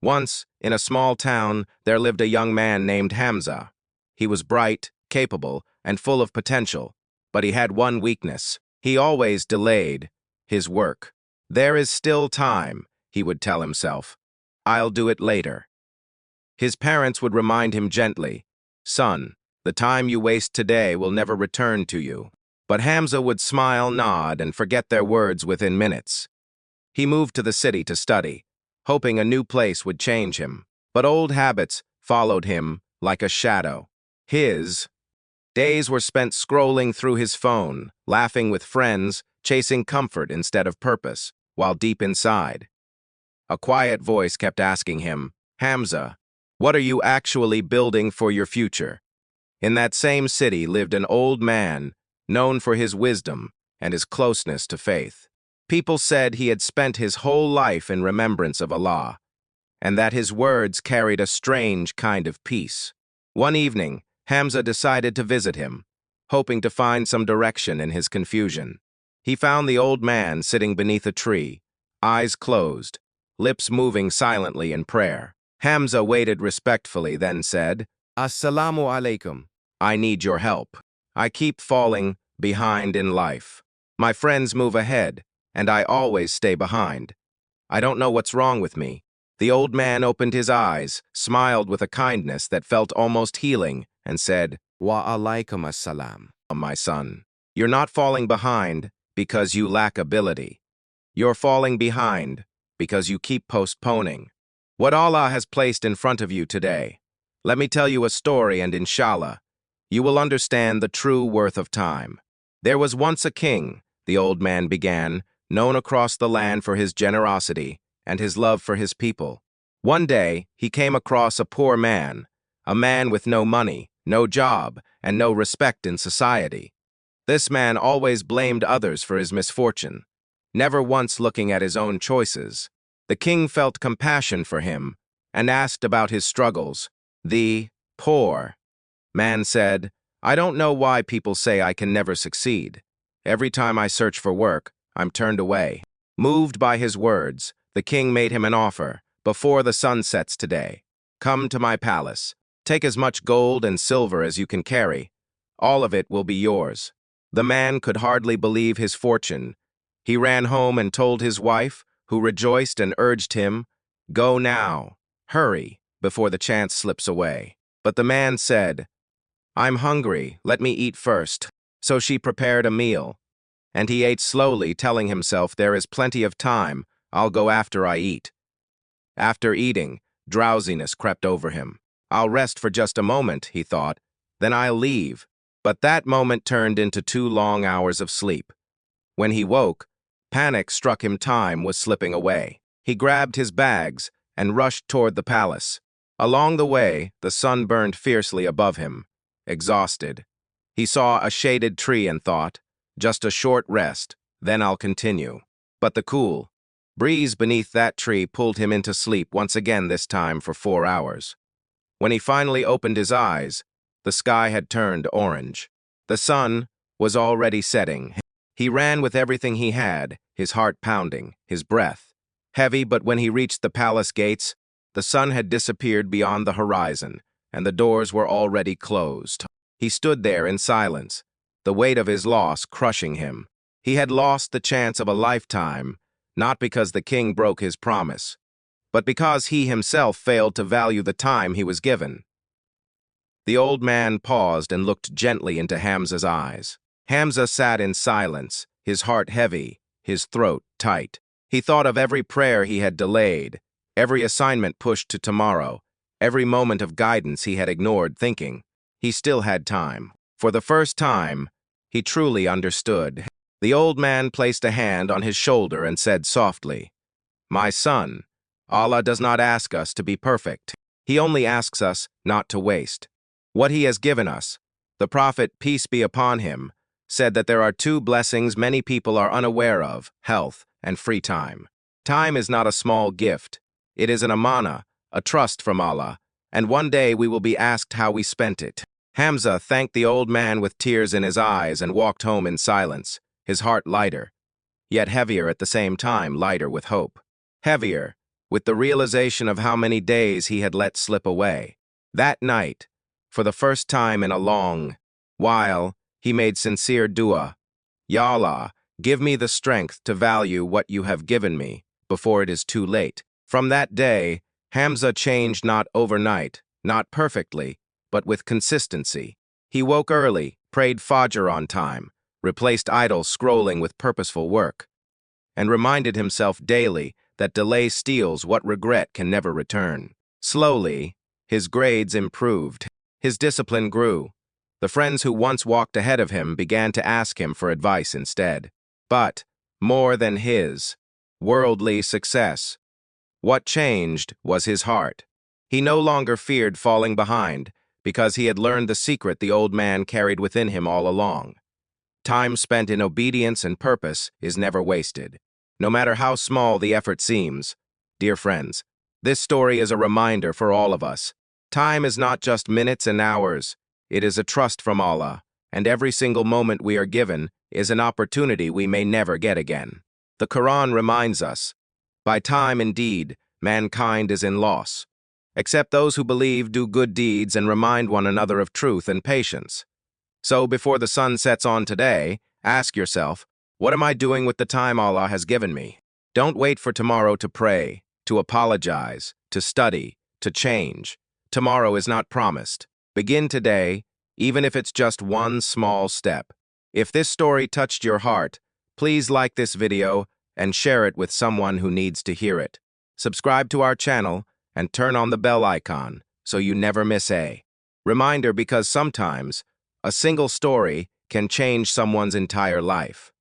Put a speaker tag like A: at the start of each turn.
A: Once, in a small town, there lived a young man named Hamza. He was bright, capable, and full of potential, but he had one weakness. He always delayed his work. "There is still time," he would tell himself. "I'll do it later." His parents would remind him gently, "Son, the time you waste today will never return to you." But Hamza would smile, nod, and forget their words within minutes. He moved to the city to study, hoping a new place would change him. But old habits followed him like a shadow. His days were spent scrolling through his phone, laughing with friends, chasing comfort instead of purpose, while deep inside, a quiet voice kept asking him, "Hamza, what are you actually building for your future?" In that same city lived an old man, known for his wisdom and his closeness to faith. People said he had spent his whole life in remembrance of Allah, and that his words carried a strange kind of peace. One evening, Hamza decided to visit him, hoping to find some direction in his confusion. He found the old man sitting beneath a tree, eyes closed, lips moving silently in prayer. Hamza waited respectfully, then said, "Assalamu alaikum. I need your help. I keep falling behind in life. My friends move ahead, and I always stay behind. I don't know what's wrong with me." The old man opened his eyes, smiled with a kindness that felt almost healing, and said, "Wa alaikum assalam, my son. You're not falling behind because you lack ability. You're falling behind because you keep postponing what Allah has placed in front of you today. Let me tell you a story, and inshallah, you will understand the true worth of time. There was once a king," the old man began, "known across the land for his generosity and his love for his people. One day, he came across a poor man, a man with no money, no job, and no respect in society. This man always blamed others for his misfortune, never once looking at his own choices. The king felt compassion for him and asked about his struggles. The poor man said, "I don't know why people say I can never succeed. Every time I search for work, I'm turned away." Moved by his words, the king made him an offer. "Before the sun sets today, come to my palace. Take as much gold and silver as you can carry. All of it will be yours." The man could hardly believe his fortune. He ran home and told his wife, who rejoiced and urged him, "Go now, hurry, before the chance slips away." But the man said, "I'm hungry, let me eat first." So she prepared a meal, and he ate slowly, telling himself, "There is plenty of time, I'll go after I eat." After eating, drowsiness crept over him. "I'll rest for just a moment," he thought, "then I'll leave." But that moment turned into 2 long hours of sleep. When he woke, panic struck him. Time was slipping away. He grabbed his bags and rushed toward the palace. Along the way, the sun burned fiercely above him. Exhausted, he saw a shaded tree and thought, "Just a short rest, then I'll continue." But the cool breeze beneath that tree pulled him into sleep once again, this time for 4 hours. When he finally opened his eyes, the sky had turned orange. The sun was already setting. He ran with everything he had, his heart pounding, his breath heavy, but when he reached the palace gates, the sun had disappeared beyond the horizon, and the doors were already closed. He stood there in silence, the weight of his loss crushing him. He had lost the chance of a lifetime, not because the king broke his promise, but because he himself failed to value the time he was given. The old man paused and looked gently into Hamza's eyes. Hamza sat in silence, his heart heavy, his throat tight. He thought of every prayer he had delayed, every assignment pushed to tomorrow, every moment of guidance he had ignored, thinking he still had time. For the first time, he truly understood. The old man placed a hand on his shoulder and said softly, "My son, Allah does not ask us to be perfect. He only asks us not to waste what he has given us." The Prophet, peace be upon him, said that there are 2 blessings many people are unaware of: health and free time. Time is not a small gift. It is an amana, a trust from Allah, and one day we will be asked how we spent it. Hamza thanked the old man with tears in his eyes and walked home in silence, his heart lighter, yet heavier at the same time, lighter with hope. Heavier, with the realization of how many days he had let slip away. That night, for the first time in a long while, he made sincere dua. Ya Allah, give me the strength to value what you have given me before it is too late. From that day, Hamza changed not overnight, not perfectly, but with consistency. He woke early, prayed Fajr on time, replaced idle scrolling with purposeful work, and reminded himself daily that delay steals what regret can never return. Slowly, his grades improved. His discipline grew. The friends who once walked ahead of him began to ask him for advice instead. But, more than his worldly success, what changed was his heart. He no longer feared falling behind, because he had learned the secret the old man carried within him all along. Time spent in obedience and purpose is never wasted, no matter how small the effort seems. Dear friends, this story is a reminder for all of us. Time is not just minutes and hours. It is a trust from Allah, and every single moment we are given is an opportunity we may never get again. The Quran reminds us, by time indeed, mankind is in loss, except those who believe, do good deeds, and remind one another of truth and patience. So before the sun sets on today, ask yourself, what am I doing with the time Allah has given me? Don't wait for tomorrow to pray, to apologize, to study, to change. Tomorrow is not promised. Begin today, even if it's just one small step. If this story touched your heart, please like this video and share it with someone who needs to hear it. Subscribe to our channel and turn on the bell icon so you never miss a reminder, because sometimes a single story can change someone's entire life.